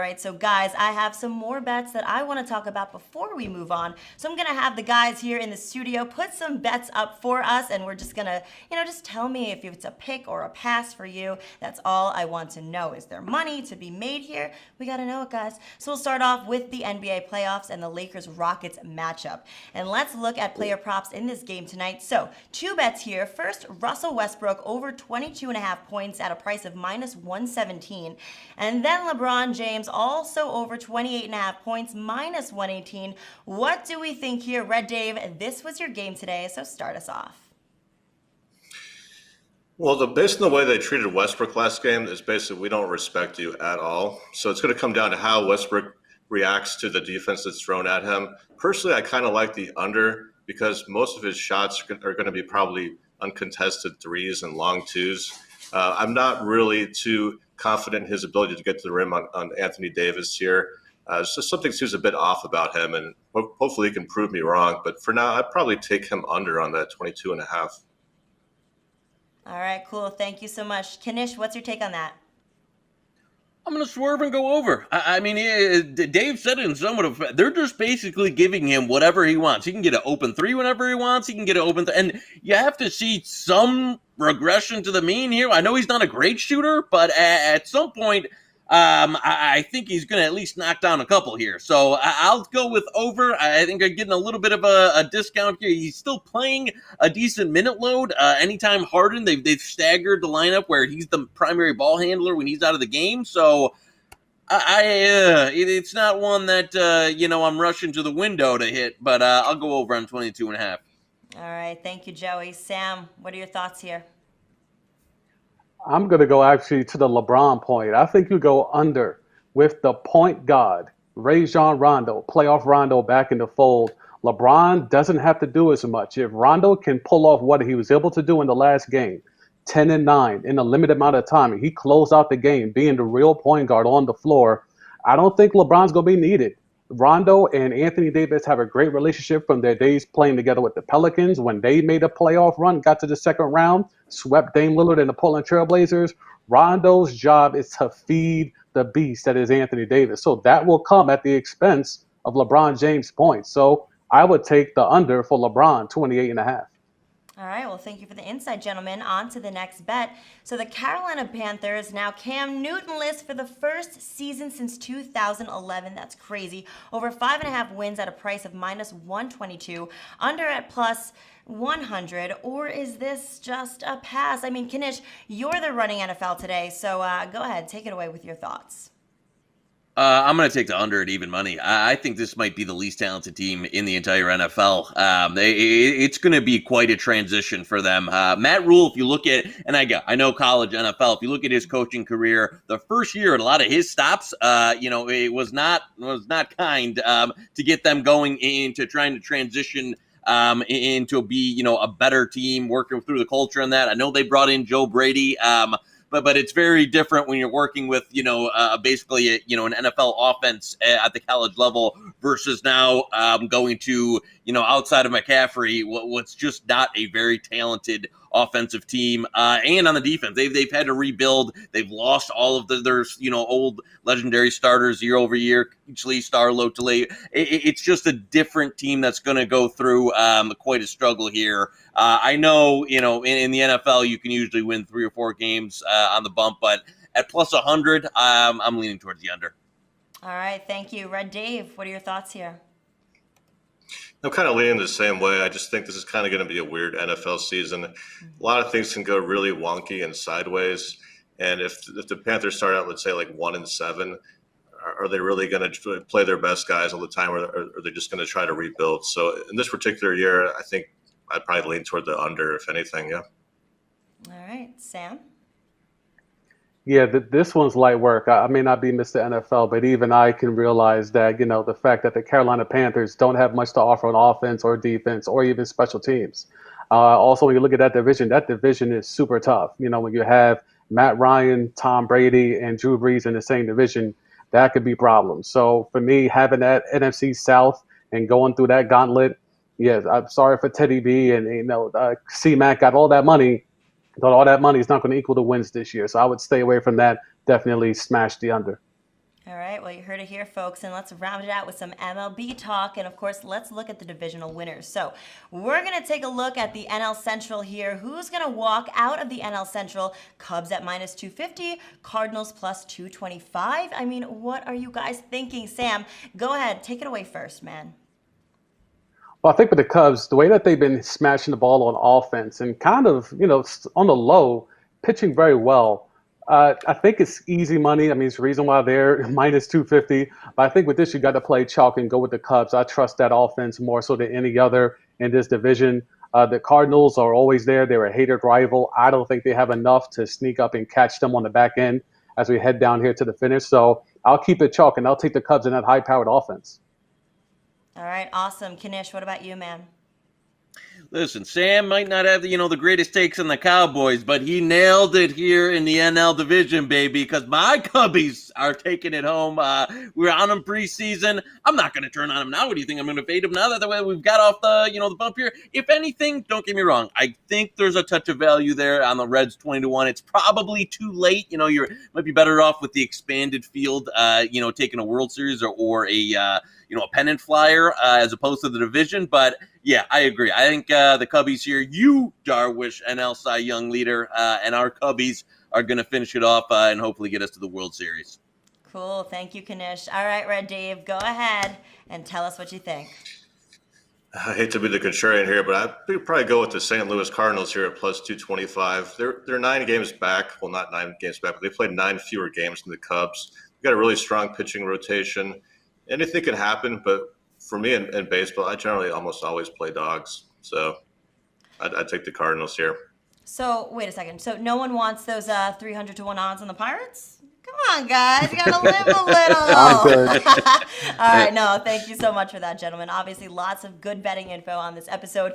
right, so guys, I have some more bets that I want to talk about before we move on. So I'm going to have the guys here in the studio put some bets up for us, and we're just going to, just tell me if it's a pick or a pass for you. That's all I want to know. Is there money to be made here? We got to know it, guys. So we'll start off with the NBA playoffs and the Lakers-Rockets matchup. And let's look at player props in this game tonight. So, two bets here. First, Russell Westbrook over 22.5 points at a price of minus 117. And then LeBron James also over 28.5 points, minus 118. What do we think here? Red Dave, this was your game today, so start us off. Well, based on the way they treated Westbrook last game, is basically we don't respect you at all. So it's going to come down to how Westbrook reacts to the defense that's thrown at him. Personally, I kind of like the under because most of his shots are going to be probably uncontested threes and long twos. I'm not really too confident in his ability to get to the rim on Anthony Davis here. So something seems a bit off about him, and hopefully he can prove me wrong. But for now, I'd probably take him under on that 22.5. All right, cool. Thank you so much. Kanish, what's your take on that? I'm going to swerve and go over. I mean, Dave said it in somewhat of, they're just basically giving him whatever he wants. He can get an open three whenever he wants. He can get an open, and you have to see some regression to the mean here. I know he's not a great shooter, but at some point, I think he's going to at least knock down a couple here. So I'll go with over. I think I'm getting a little bit of a discount here. He's still playing a decent minute load. Anytime Harden, they've staggered the lineup where he's the primary ball handler when he's out of the game. So it's not one that, I'm rushing to the window to hit, but I'll go over on 22.5. All right. Thank you, Joey. Sam, what are your thoughts here? I'm going to go actually to the LeBron point. I think you go under with the point guard, Rajon Rondo, playoff Rondo back in the fold. LeBron doesn't have to do as much. If Rondo can pull off what he was able to do in the last game, 10 and 9 in a limited amount of time, and he closed out the game being the real point guard on the floor, I don't think LeBron's going to be needed. Rondo and Anthony Davis have a great relationship from their days playing together with the Pelicans. When they made a playoff run, got to the second round, swept Dame Lillard and the Portland Trailblazers, Rondo's job is to feed the beast that is Anthony Davis. So that will come at the expense of LeBron James' points. So I would take the under for LeBron, 28.5. All right, well, thank you for the insight, gentlemen. On to the next bet. So the Carolina Panthers, now Cam Newton-less for the first season since 2011. That's crazy. Over 5.5 wins at a price of minus 122. Under at plus 100. Or is this just a pass? I mean, Kanish, you're the running NFL today, so go ahead, take it away with your thoughts. I'm going to take the under at even money. I think this might be the least talented team in the entire NFL. It's going to be quite a transition for them. Matt Rule, if you look at, and I know college NFL, if you look at his coaching career, the first year, a lot of his stops, it was not kind to get them going into trying to transition into be, a better team, working through the culture and that. I know they brought in Joe Brady, but it's very different when you're working with, basically, an NFL offense at the college level versus now going to, outside of McCaffrey, what's just not a very talented offensive team. And on the defense, they've had to rebuild. They've lost all of their old legendary starters year over year, Lee Star, Lotale. It's just a different team that's going to go through quite a struggle here. I know, in the NFL, you can usually win 3 or 4 games on the bump, but at plus 100, I'm leaning towards the under. All right, thank you. Red Dave, what are your thoughts here? I'm kind of leaning the same way. I just think this is kind of going to be a weird NFL season. A lot of things can go really wonky and sideways. And if the Panthers start out, let's say, like 1-7, are they really going to play their best guys all the time, or are they just going to try to rebuild? So in this particular year, I think I'd probably lean toward the under, if anything, yeah. All right, Sam? Yeah, this one's light work. I may not be Mr. NFL, but even I can realize that, the fact that the Carolina Panthers don't have much to offer on offense or defense or even special teams. Also, when you look at that division is super tough. When you have Matt Ryan, Tom Brady, and Drew Brees in the same division, that could be problems. So for me, having that NFC South and going through that gauntlet, yes, I'm sorry for Teddy B and, C-Mac got all that money. But all that money is not going to equal the wins this year. So I would stay away from that. Definitely smash the under. All right, well, you heard it here, folks, and let's round it out with some MLB talk. And of course, let's look at the divisional winners. So, we're going to take a look at the NL Central here. Who's going to walk out of the NL Central? Cubs at minus 250, Cardinals plus 225. I mean, what are you guys thinking? Sam, go ahead, take it away first, man. Well, I think with the Cubs, the way that they've been smashing the ball on offense and kind of, on the low, pitching very well. I think it's easy money. I mean, it's the reason why they're minus 250. But I think with this, you got to play chalk and go with the Cubs. I trust that offense more so than any other in this division. The Cardinals are always there. They're a hated rival. I don't think they have enough to sneak up and catch them on the back end as we head down here to the finish. So I'll keep it chalk, and I'll take the Cubs in that high-powered offense. All right, awesome. Kanish, what about you, man? Listen, Sam might not have the greatest takes on the Cowboys, but he nailed it here in the NL division, baby, because my Cubbies are taking it home. We're on them preseason. I'm not going to turn on them now. What do you think? I'm going to fade them now that the way we've got off the bump here? If anything, don't get me wrong. I think there's a touch of value there on the Reds 20-1. It's probably too late. You might be better off with the expanded field, taking a World Series or a pennant flyer as opposed to the division. But yeah, I agree. I think the Cubbies here, you Darvish NL Cy Young leader, and our Cubbies are going to finish it off and hopefully get us to the World Series. Cool. Thank you, Kanish. All right, Red Dave, go ahead and tell us what you think. I hate to be the contrarian here, but I'd probably go with the St. Louis Cardinals here at plus 225. They're 9 games back. Well, not 9 games back, but they played 9 fewer games than the Cubs. They've got a really strong pitching rotation. Anything can happen, but for me in baseball, I generally almost always play dogs. So I'd take the Cardinals here. So wait a second. So no one wants those 300 to 1 odds on the Pirates? Come on, guys. You got to live a little. All right. No, thank you so much for that, gentlemen. Obviously, lots of good betting info on this episode.